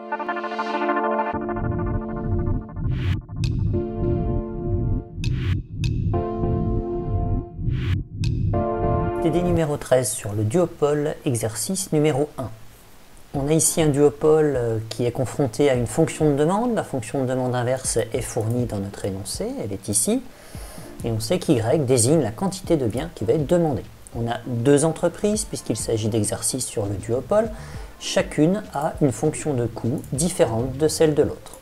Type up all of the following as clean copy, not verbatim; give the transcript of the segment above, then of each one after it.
TD numéro 13 sur le duopole, exercice numéro 1. On a ici un duopole qui est confronté à une fonction de demande. La fonction de demande inverse est fournie dans notre énoncé, elle est ici. Et on sait qu'Y désigne la quantité de biens qui va être demandée. On a deux entreprises puisqu'il s'agit d'exercices sur le duopole. Chacune a une fonction de coût différente de celle de l'autre.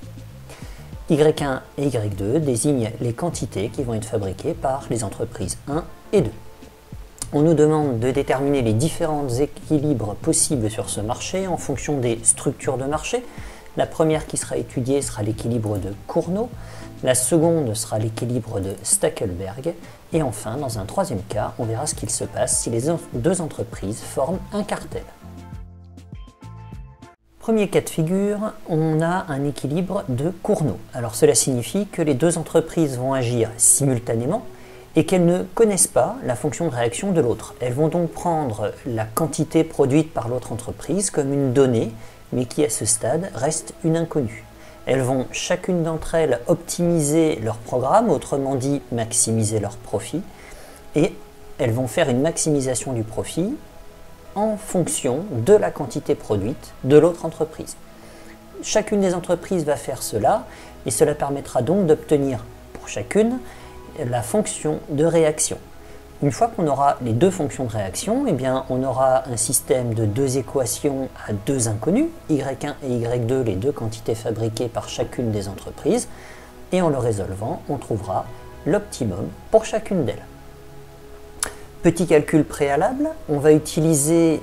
Y1 et Y2 désignent les quantités qui vont être fabriquées par les entreprises 1 et 2. On nous demande de déterminer les différents équilibres possibles sur ce marché en fonction des structures de marché. La première qui sera étudiée sera l'équilibre de Cournot, la seconde sera l'équilibre de Stackelberg, et enfin, dans un troisième cas, on verra ce qu'il se passe si les deux entreprises forment un cartel. Premier cas de figure, on a un équilibre de Cournot. Alors cela signifie que les deux entreprises vont agir simultanément, et qu'elles ne connaissent pas la fonction de réaction de l'autre. Elles vont donc prendre la quantité produite par l'autre entreprise comme une donnée, mais qui à ce stade reste une inconnue. Elles vont chacune d'entre elles optimiser leur programme, autrement dit maximiser leur profit, et elles vont faire une maximisation du profit en fonction de la quantité produite de l'autre entreprise. Chacune des entreprises va faire cela, et cela permettra donc d'obtenir pour chacune la fonction de réaction. Une fois qu'on aura les deux fonctions de réaction, eh bien, on aura un système de deux équations à deux inconnues, Y1 et Y2, les deux quantités fabriquées par chacune des entreprises, et en le résolvant, on trouvera l'optimum pour chacune d'elles. Petit calcul préalable, on va utiliser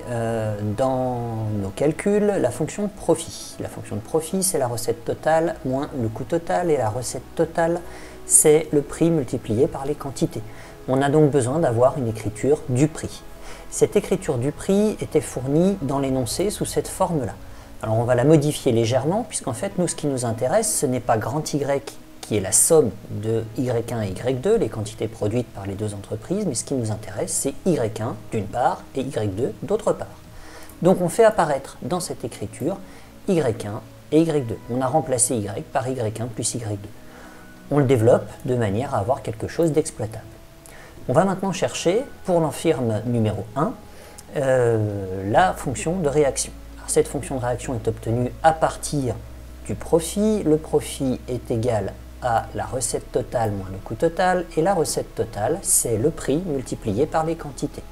dans nos calculs la fonction de profit. La fonction de profit, c'est la recette totale moins le coût total, et la recette totale, c'est le prix multiplié par les quantités. On a donc besoin d'avoir une écriture du prix. Cette écriture du prix était fournie dans l'énoncé sous cette forme-là. Alors on va la modifier légèrement, puisqu'en fait, nous, ce qui nous intéresse, ce n'est pas grand Y qui est la somme de Y1 et Y2, les quantités produites par les deux entreprises, mais ce qui nous intéresse, c'est Y1 d'une part et Y2 d'autre part. Donc on fait apparaître dans cette écriture Y1 et Y2. On a remplacé Y par Y1 plus Y2. On le développe de manière à avoir quelque chose d'exploitable. On va maintenant chercher, pour l'amphirdhe numéro 1, la fonction de réaction. Alors, cette fonction de réaction est obtenue à partir du profit. Le profit est égal à la recette totale moins le coût total, et la recette totale, c'est le prix multiplié par les quantités.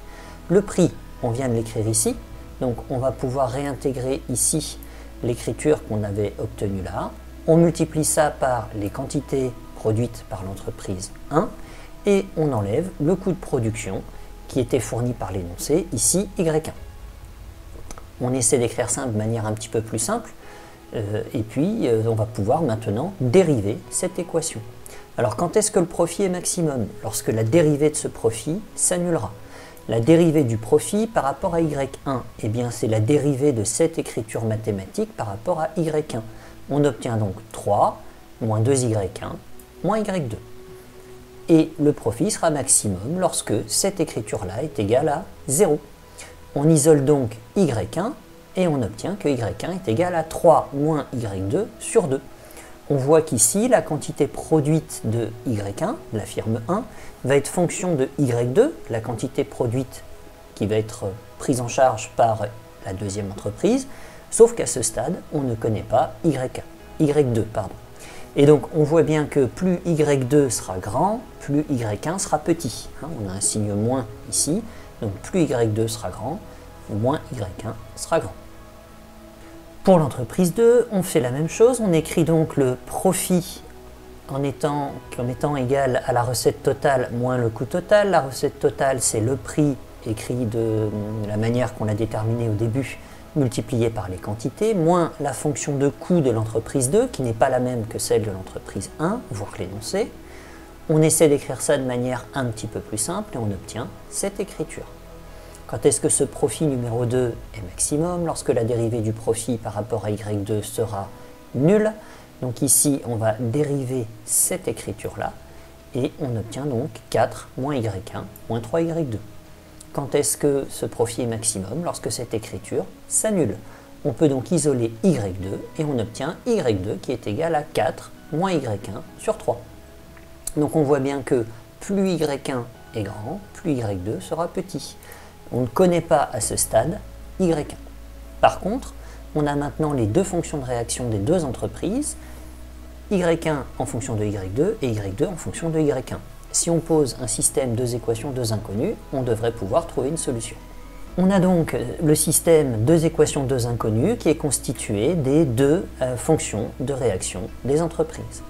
Le prix, on vient de l'écrire ici, donc on va pouvoir réintégrer ici l'écriture qu'on avait obtenue là. On multiplie ça par les quantités produites par l'entreprise 1 et on enlève le coût de production qui était fourni par l'énoncé, ici Y1. On essaie d'écrire ça de manière un petit peu plus simple et puis on va pouvoir maintenant dériver cette équation. Alors quand est-ce que le profit est maximum? Lorsque la dérivée de ce profit s'annulera. La dérivée du profit par rapport à Y1, eh bien c'est la dérivée de cette écriture mathématique par rapport à Y1. On obtient donc 3 moins 2Y1 moins Y2. Et le profit sera maximum lorsque cette écriture-là est égale à 0. On isole donc Y1 et on obtient que Y1 est égal à 3 moins Y2 sur 2. On voit qu'ici, la quantité produite de Y1, la firme 1, va être fonction de Y2, la quantité produite qui va être prise en charge par la deuxième entreprise, sauf qu'à ce stade, on ne connaît pas Y2. Et donc, on voit bien que plus Y2 sera grand, plus Y1 sera petit. On a un signe moins ici, donc plus Y2 sera grand, moins Y1 sera grand. Pour l'entreprise 2, on fait la même chose, on écrit donc le profit en étant égal à la recette totale moins le coût total. La recette totale, c'est le prix écrit de la manière qu'on l'a déterminé au début, multiplié par les quantités, moins la fonction de coût de l'entreprise 2, qui n'est pas la même que celle de l'entreprise 1, voire l'énoncé. On essaie d'écrire ça de manière un petit peu plus simple et on obtient cette écriture. Quand est-ce que ce profit numéro 2 est maximum? Lorsque la dérivée du profit par rapport à Y2 sera nulle. Donc ici, on va dériver cette écriture-là et on obtient donc 4 moins Y1 moins 3Y2. Quand est-ce que ce profit est maximum? Lorsque cette écriture s'annule. On peut donc isoler Y2 et on obtient Y2 qui est égal à 4 moins Y1 sur 3. Donc on voit bien que plus Y1 est grand, plus Y2 sera petit. On ne connaît pas à ce stade Y1. Par contre, on a maintenant les deux fonctions de réaction des deux entreprises, Y1 en fonction de Y2 et Y2 en fonction de Y1. Si on pose un système deux équations, deux inconnues, on devrait pouvoir trouver une solution. On a donc le système deux équations, deux inconnues qui est constitué des deux fonctions de réaction des entreprises.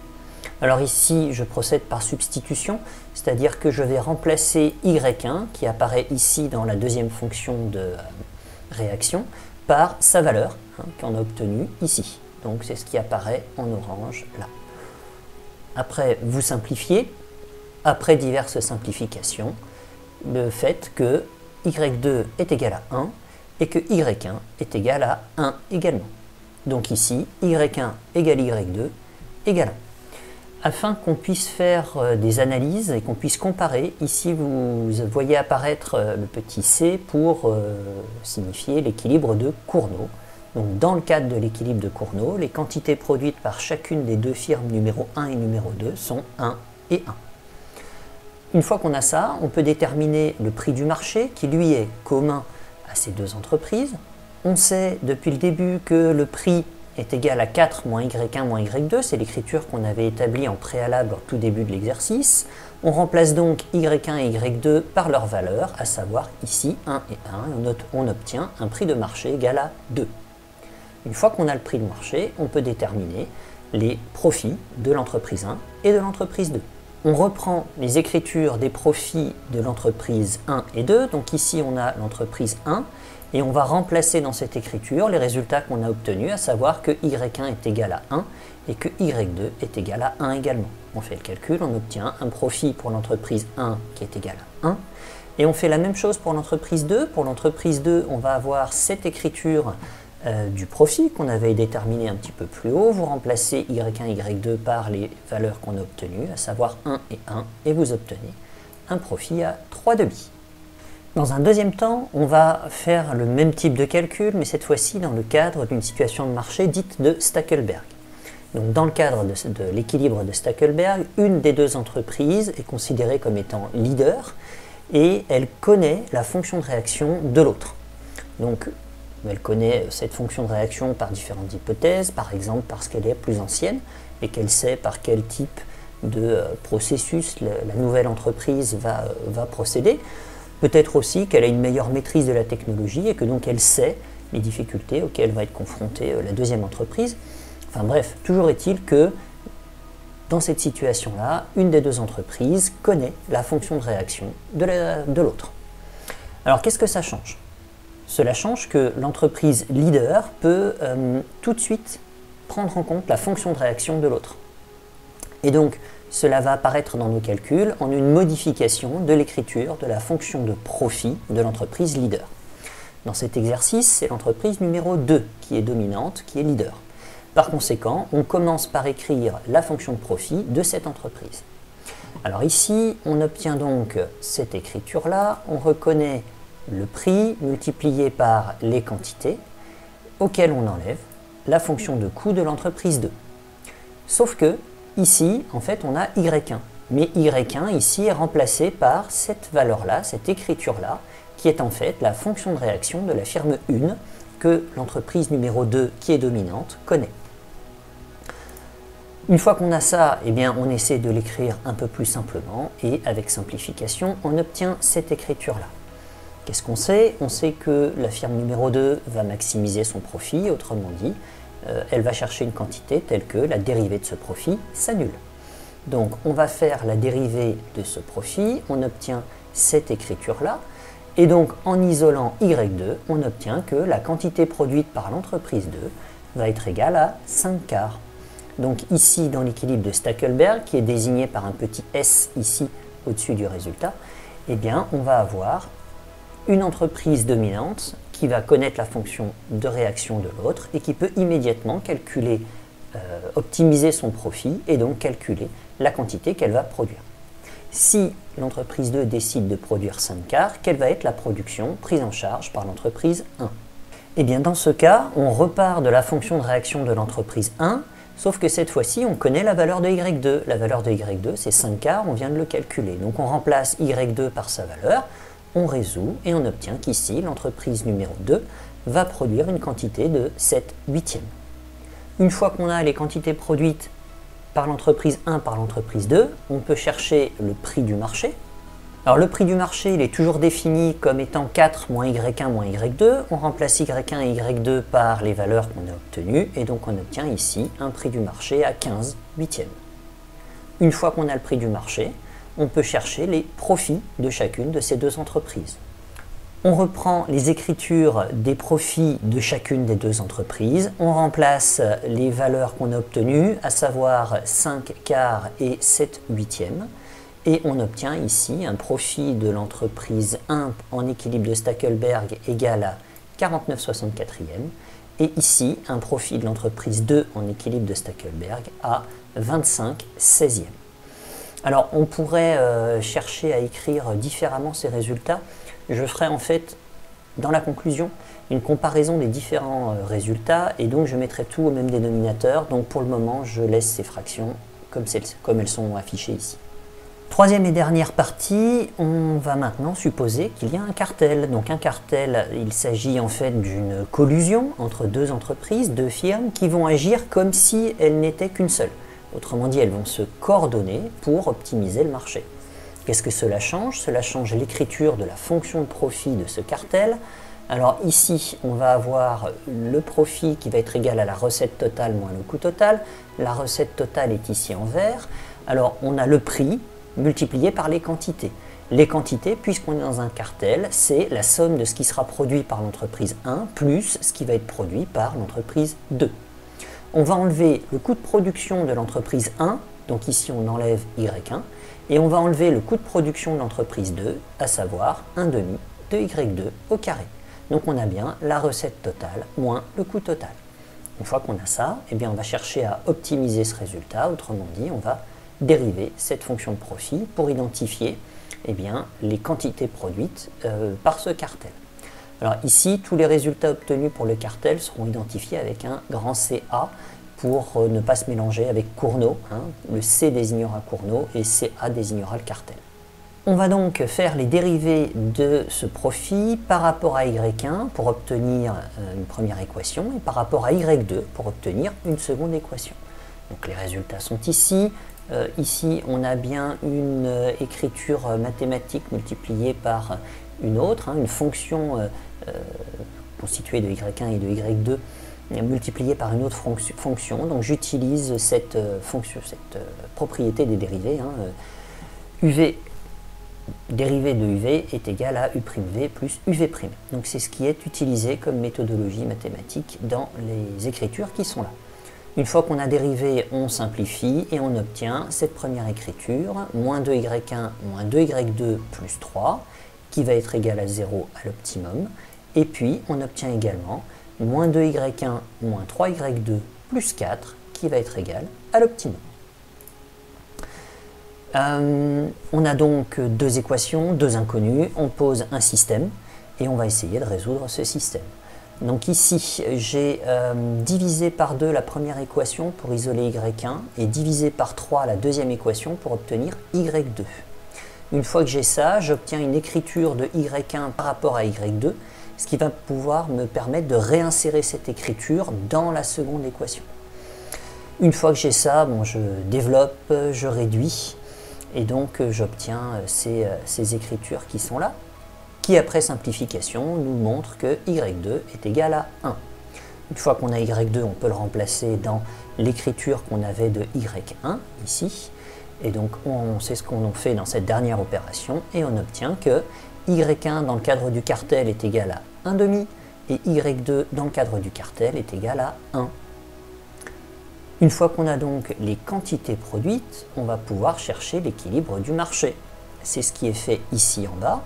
Alors ici, je procède par substitution, c'est-à-dire que je vais remplacer Y1, qui apparaît ici dans la deuxième fonction de réaction, par sa valeur, qu'on a obtenue ici. Donc c'est ce qui apparaît en orange là. Après, vous simplifiez, après diverses simplifications, le fait que Y2 est égal à 1 et que Y1 est égal à 1 également. Donc ici, Y1 égale Y2 égale 1. Afin qu'on puisse faire des analyses et qu'on puisse comparer, ici vous voyez apparaître le petit c pour signifier l'équilibre de Cournot. Donc dans le cadre de l'équilibre de Cournot, les quantités produites par chacune des deux firmes numéro 1 et numéro 2 sont 1 et 1. Une fois qu'on a ça, on peut déterminer le prix du marché qui lui est commun à ces deux entreprises. On sait depuis le début que le prix est égal à 4 moins Y1 moins Y2, c'est l'écriture qu'on avait établie en préalable au tout début de l'exercice. On remplace donc Y1 et Y2 par leur valeur, à savoir ici 1 et 1, et on obtient un prix de marché égal à 2. Une fois qu'on a le prix de marché, on peut déterminer les profits de l'entreprise 1 et de l'entreprise 2. On reprend les écritures des profits de l'entreprise 1 et 2, donc ici on a l'entreprise 1, et on va remplacer dans cette écriture les résultats qu'on a obtenus, à savoir que Y1 est égal à 1 et que Y2 est égal à 1 également. On fait le calcul, on obtient un profit pour l'entreprise 1 qui est égal à 1, et on fait la même chose pour l'entreprise 2. Pour l'entreprise 2, on va avoir cette écriture du profit qu'on avait déterminé un petit peu plus haut. Vous remplacez Y1 et Y2 par les valeurs qu'on a obtenues, à savoir 1 et 1, et vous obtenez un profit à 3,5. Dans un deuxième temps, on va faire le même type de calcul, mais cette fois-ci dans le cadre d'une situation de marché dite de Stackelberg. Donc dans le cadre de l'équilibre de Stackelberg, une des deux entreprises est considérée comme étant leader et elle connaît la fonction de réaction de l'autre. Donc elle connaît cette fonction de réaction par différentes hypothèses, par exemple parce qu'elle est plus ancienne et qu'elle sait par quel type de processus la nouvelle entreprise va procéder. Peut-être aussi qu'elle a une meilleure maîtrise de la technologie et que donc elle sait les difficultés auxquelles va être confrontée la deuxième entreprise. Enfin bref, toujours est-il que dans cette situation-là, une des deux entreprises connaît la fonction de réaction de l'autre. Alors qu'est-ce que ça change ? Cela change que l'entreprise leader peut tout de suite prendre en compte la fonction de réaction de l'autre. Et donc, cela va apparaître dans nos calculs en une modification de l'écriture de la fonction de profit de l'entreprise leader. Dans cet exercice, c'est l'entreprise numéro 2 qui est dominante, qui est leader. Par conséquent, on commence par écrire la fonction de profit de cette entreprise. Alors ici, on obtient donc cette écriture-là, on reconnaît le prix multiplié par les quantités, auxquelles on enlève la fonction de coût de l'entreprise 2. Sauf que, ici, en fait, on a Y1. Mais Y1, ici, est remplacé par cette valeur-là, cette écriture-là, qui est en fait la fonction de réaction de la firme 1 que l'entreprise numéro 2, qui est dominante, connaît. Une fois qu'on a ça, eh bien, on essaie de l'écrire un peu plus simplement et avec simplification, on obtient cette écriture-là. Qu'est-ce qu'on sait? On sait que la firme numéro 2 va maximiser son profit, autrement dit, elle va chercher une quantité telle que la dérivée de ce profit s'annule. Donc on va faire la dérivée de ce profit, on obtient cette écriture-là, et donc en isolant Y2, on obtient que la quantité produite par l'entreprise 2 va être égale à 5 quarts. Donc ici, dans l'équilibre de Stackelberg, qui est désigné par un petit S ici au-dessus du résultat, eh bien on va avoir une entreprise dominante qui va connaître la fonction de réaction de l'autre et qui peut immédiatement calculer, optimiser son profit et donc calculer la quantité qu'elle va produire. Si l'entreprise 2 décide de produire 5 quarts, quelle va être la production prise en charge par l'entreprise 1? Eh bien dans ce cas, on repart de la fonction de réaction de l'entreprise 1, sauf que cette fois-ci, on connaît la valeur de Y2. La valeur de Y2, c'est 5 quarts, on vient de le calculer. Donc on remplace Y2 par sa valeur, on résout et on obtient qu'ici, l'entreprise numéro 2 va produire une quantité de 7 huitièmes. Une fois qu'on a les quantités produites par l'entreprise 1 par l'entreprise 2, on peut chercher le prix du marché. Alors le prix du marché, il est toujours défini comme étant 4 moins Y1 moins Y2. On remplace Y1 et Y2 par les valeurs qu'on a obtenues et donc on obtient ici un prix du marché à 15 huitièmes. Une fois qu'on a le prix du marché, on peut chercher les profits de chacune de ces deux entreprises. On reprend les écritures des profits de chacune des deux entreprises, on remplace les valeurs qu'on a obtenues, à savoir 5 quarts et 7 huitièmes, et on obtient ici un profit de l'entreprise 1 en équilibre de Stackelberg égal à 49/64e, et ici un profit de l'entreprise 2 en équilibre de Stackelberg à 25/16e. Alors on pourrait chercher à écrire différemment ces résultats. Je ferai en fait dans la conclusion une comparaison des différents résultats et donc je mettrai tout au même dénominateur. Donc pour le moment je laisse ces fractions comme elles sont affichées ici. Troisième et dernière partie, on va maintenant supposer qu'il y a un cartel. Donc un cartel, il s'agit en fait d'une collusion entre deux entreprises, deux firmes qui vont agir comme si elles n'étaient qu'une seule. Autrement dit, elles vont se coordonner pour optimiser le marché. Qu'est-ce que cela change? Cela change l'écriture de la fonction de profit de ce cartel. Alors ici, on va avoir le profit qui va être égal à la recette totale moins le coût total. La recette totale est ici en vert. Alors on a le prix multiplié par les quantités. Les quantités, puisqu'on est dans un cartel, c'est la somme de ce qui sera produit par l'entreprise 1 plus ce qui va être produit par l'entreprise 2. On va enlever le coût de production de l'entreprise 1, donc ici on enlève Y1, et on va enlever le coût de production de l'entreprise 2, à savoir 1 demi de Y2 au carré. Donc on a bien la recette totale moins le coût total. Une fois qu'on a ça, eh bien on va chercher à optimiser ce résultat, autrement dit on va dériver cette fonction de profit pour identifier eh bien, les quantités produites par ce cartel. Alors ici, tous les résultats obtenus pour le cartel seront identifiés avec un grand CA pour ne pas se mélanger avec Cournot. Le C désignera Cournot et CA désignera le cartel. On va donc faire les dérivés de ce profit par rapport à Y1 pour obtenir une première équation et par rapport à Y2 pour obtenir une seconde équation. Donc les résultats sont ici. Ici, on a bien une écriture mathématique multipliée par une autre, une fonction constituée de Y1 et de Y2 multipliée par une autre fonction. Donc j'utilise cette propriété des dérivés. UV, dérivé de UV est égal à U'V plus UV'. Donc c'est ce qui est utilisé comme méthodologie mathématique dans les écritures qui sont là. Une fois qu'on a dérivé, on simplifie et on obtient cette première écriture, moins 2y1 moins 2y2 plus 3, qui va être égal à 0 à l'optimum. Et puis, on obtient également moins 2y1 moins 3y2 plus 4, qui va être égal à l'optimum. On a donc deux équations, deux inconnues, on pose un système et on va essayer de résoudre ce système. Donc ici, j'ai divisé par 2 la première équation pour isoler Y1 et divisé par 3 la deuxième équation pour obtenir Y2. Une fois que j'ai ça, j'obtiens une écriture de Y1 par rapport à Y2, ce qui va pouvoir me permettre de réinsérer cette écriture dans la seconde équation. Une fois que j'ai ça, je développe, je réduis et donc j'obtiens ces écritures qui sont là, qui après simplification nous montre que Y2 est égal à 1. Une fois qu'on a Y2, on peut le remplacer dans l'écriture qu'on avait de Y1 ici. Et donc on sait ce qu'on fait dans cette dernière opération et on obtient que Y1 dans le cadre du cartel est égal à 1 demi et Y2 dans le cadre du cartel est égal à 1. Une fois qu'on a donc les quantités produites, on va pouvoir chercher l'équilibre du marché. C'est ce qui est fait ici en bas.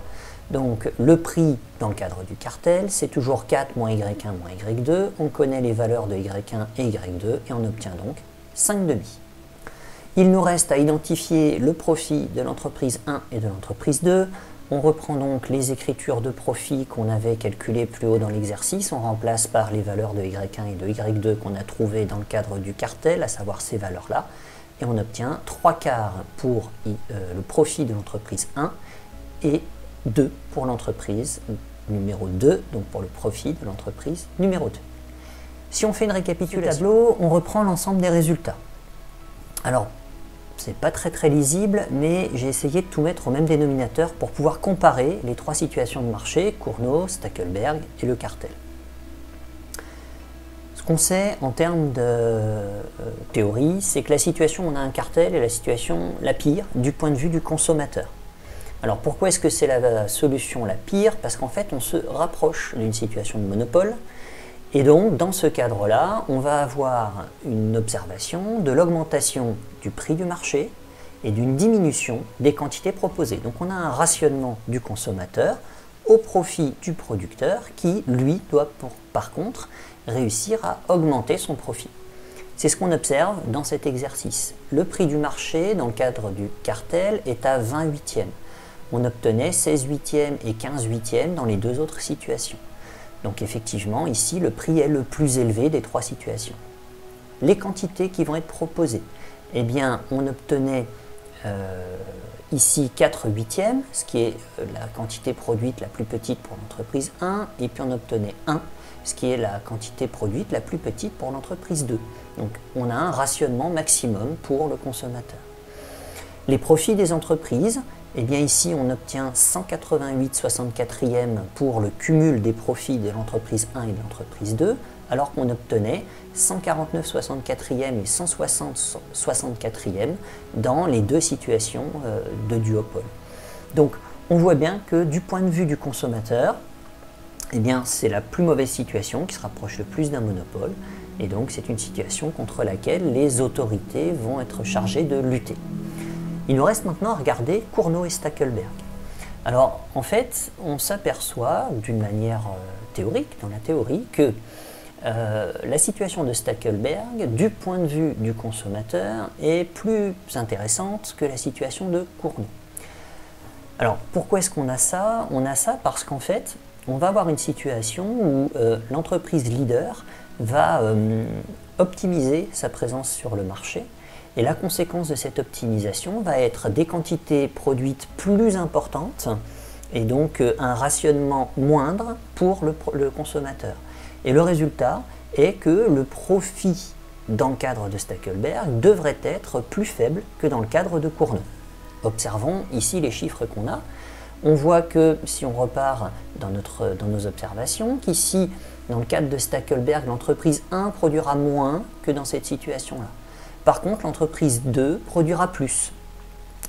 Donc le prix dans le cadre du cartel, c'est toujours 4 moins Y1 moins Y2. On connaît les valeurs de Y1 et Y2 et on obtient donc 5 demi. Il nous reste à identifier le profit de l'entreprise 1 et de l'entreprise 2. On reprend donc les écritures de profit qu'on avait calculées plus haut dans l'exercice, on remplace par les valeurs de Y1 et de Y2 qu'on a trouvées dans le cadre du cartel, à savoir ces valeurs-là, et on obtient 3/4 pour le profit de l'entreprise 1 et 2 pour l'entreprise numéro 2, donc pour le profit de l'entreprise numéro 2. Si on fait une récapitulation du tableau, on reprend l'ensemble des résultats. Alors, c'est pas très lisible, mais j'ai essayé de tout mettre au même dénominateur pour pouvoir comparer les trois situations de marché, Cournot, Stackelberg et le cartel. Ce qu'on sait en termes de théorie, c'est que la situation où on a un cartel est la situation la pire du point de vue du consommateur. Alors pourquoi est-ce que c'est la solution la pire? Parce qu'en fait on se rapproche d'une situation de monopole, et donc dans ce cadre-là, on va avoir une observation de l'augmentation du prix du marché et d'une diminution des quantités proposées. Donc on a un rationnement du consommateur au profit du producteur qui, lui, doit par contre réussir à augmenter son profit. C'est ce qu'on observe dans cet exercice. Le prix du marché, dans le cadre du cartel, est à 20 huitièmes. On obtenait 16 huitièmes et 15 huitièmes dans les deux autres situations. Donc effectivement, ici, le prix est le plus élevé des trois situations. Les quantités qui vont être proposées, eh bien, on obtenait ici 4 huitièmes, ce qui est la quantité produite la plus petite pour l'entreprise 1, et puis on obtenait 1, ce qui est la quantité produite la plus petite pour l'entreprise 2. Donc on a un rationnement maximum pour le consommateur. Les profits des entreprises, eh bien ici on obtient 188/64e pour le cumul des profits de l'entreprise 1 et de l'entreprise 2, alors qu'on obtenait 149/64e et 160/64e dans les deux situations de duopole. Donc on voit bien que du point de vue du consommateur, eh bien c'est la plus mauvaise situation qui se rapproche le plus d'un monopole, et donc c'est une situation contre laquelle les autorités vont être chargées de lutter. Il nous reste maintenant à regarder Cournot et Stackelberg. Alors, en fait, on s'aperçoit d'une manière théorique, dans la théorie, que la situation de Stackelberg, du point de vue du consommateur, est plus intéressante que la situation de Cournot. Alors, pourquoi est-ce qu'on a ça? On a ça parce qu'en fait, on va avoir une situation où l'entreprise leader va optimiser sa présence sur le marché. Et la conséquence de cette optimisation va être des quantités produites plus importantes et donc un rationnement moindre pour le consommateur. Et le résultat est que le profit dans le cadre de Stackelberg devrait être plus faible que dans le cadre de Cournot. Observons ici les chiffres qu'on a. On voit que si on repart dans nos observations, qu'ici, dans le cadre de Stackelberg, l'entreprise 1 produira moins que dans cette situation-là. Par contre, l'entreprise 2 produira plus.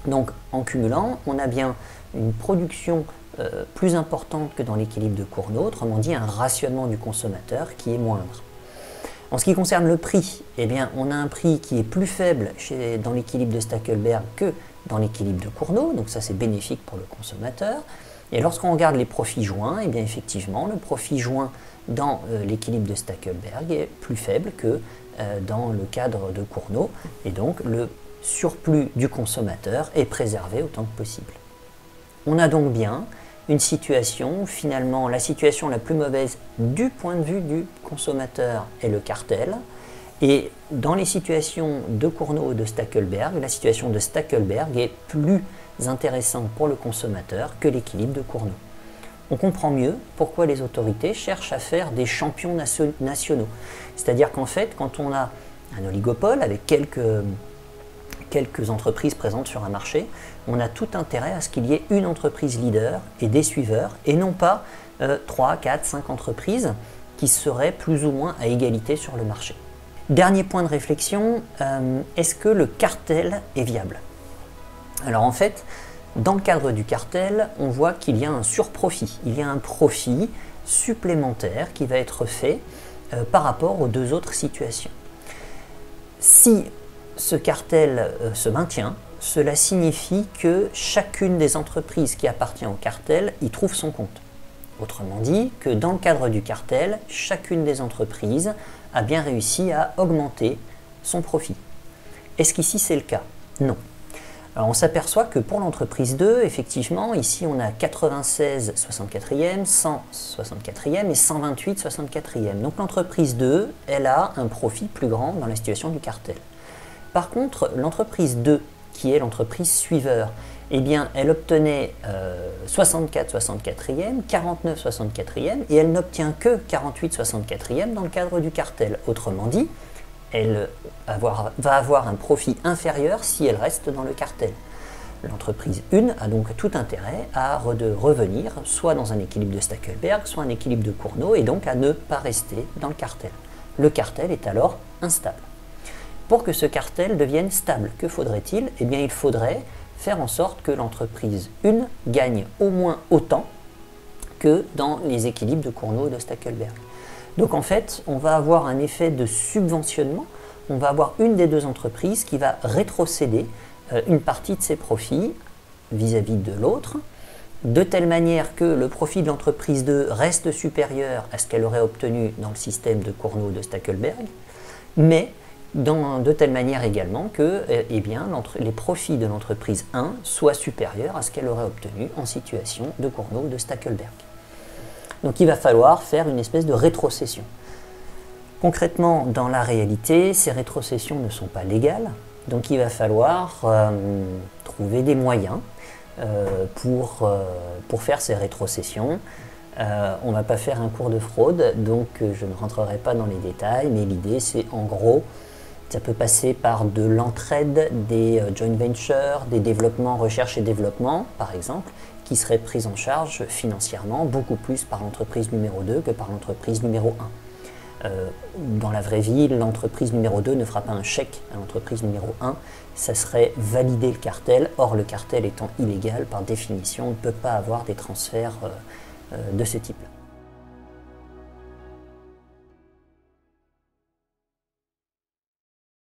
Donc, en cumulant, on a bien une production plus importante que dans l'équilibre de Cournot, autrement dit un rationnement du consommateur qui est moindre. En ce qui concerne le prix, eh bien, on a un prix qui est plus faible dans l'équilibre de Stackelberg que dans l'équilibre de Cournot, donc ça c'est bénéfique pour le consommateur. Et lorsqu'on regarde les profits joints, eh bien, effectivement, le profit joint dans l'équilibre de Stackelberg est plus faible que dans le cadre de Cournot, et donc le surplus du consommateur est préservé autant que possible. On a donc bien une situation où finalement la situation la plus mauvaise du point de vue du consommateur est le cartel, et dans les situations de Cournot ou de Stackelberg, la situation de Stackelberg est plus intéressante pour le consommateur que l'équilibre de Cournot. On comprend mieux pourquoi les autorités cherchent à faire des champions nationaux. C'est-à-dire qu'en fait, quand on a un oligopole avec quelques entreprises présentes sur un marché, on a tout intérêt à ce qu'il y ait une entreprise leader et des suiveurs, et non pas 3, 4, 5 entreprises qui seraient plus ou moins à égalité sur le marché. Dernier point de réflexion, est-ce que le cartel est viable? Alors en fait, dans le cadre du cartel, on voit qu'il y a un surprofit, il y a un profit supplémentaire qui va être fait par rapport aux deux autres situations. Si ce cartel se maintient, cela signifie que chacune des entreprises qui appartient au cartel y trouve son compte. Autrement dit, que dans le cadre du cartel, chacune des entreprises a bien réussi à augmenter son profit. Est-ce qu'ici c'est le cas? Non. Alors on s'aperçoit que pour l'entreprise 2, effectivement, ici on a 96 64e, 100 64e et 128 64e. Donc l'entreprise 2, elle a un profit plus grand dans la situation du cartel. Par contre, l'entreprise 2, qui est l'entreprise suiveur, eh bien, elle obtenait 64 64e, 49 64e, et elle n'obtient que 48 64e dans le cadre du cartel. Autrement dit, elle va avoir un profit inférieur si elle reste dans le cartel. L'entreprise 1 a donc tout intérêt à revenir soit dans un équilibre de Stackelberg, soit un équilibre de Cournot, et donc à ne pas rester dans le cartel. Le cartel est alors instable. Pour que ce cartel devienne stable, que faudrait-il? Eh bien, il faudrait faire en sorte que l'entreprise 1 gagne au moins autant que dans les équilibres de Cournot et de Stackelberg. Donc en fait, on va avoir un effet de subventionnement, on va avoir une des deux entreprises qui va rétrocéder une partie de ses profits vis-à-vis de l'autre, de telle manière que le profit de l'entreprise 2 reste supérieur à ce qu'elle aurait obtenu dans le système de Cournot ou de Stackelberg, mais de telle manière également que les profits de l'entreprise 1 soient supérieurs à ce qu'elle aurait obtenu en situation de Cournot ou de Stackelberg. Donc il va falloir faire une espèce de rétrocession. Concrètement, dans la réalité, ces rétrocessions ne sont pas légales, donc il va falloir trouver des moyens pour faire ces rétrocessions. On ne va pas faire un cours de fraude, donc je ne rentrerai pas dans les détails, mais l'idée c'est en gros, ça peut passer par de l'entraide, des joint ventures, des développements, recherche et développement par exemple, qui seraient prises en charge financièrement beaucoup plus par l'entreprise numéro 2 que par l'entreprise numéro 1. Dans la vraie vie, l'entreprise numéro 2 ne fera pas un chèque à l'entreprise numéro 1, ça serait valider le cartel. Or, le cartel étant illégal, par définition, on ne peut pas avoir des transferts de ce type-là.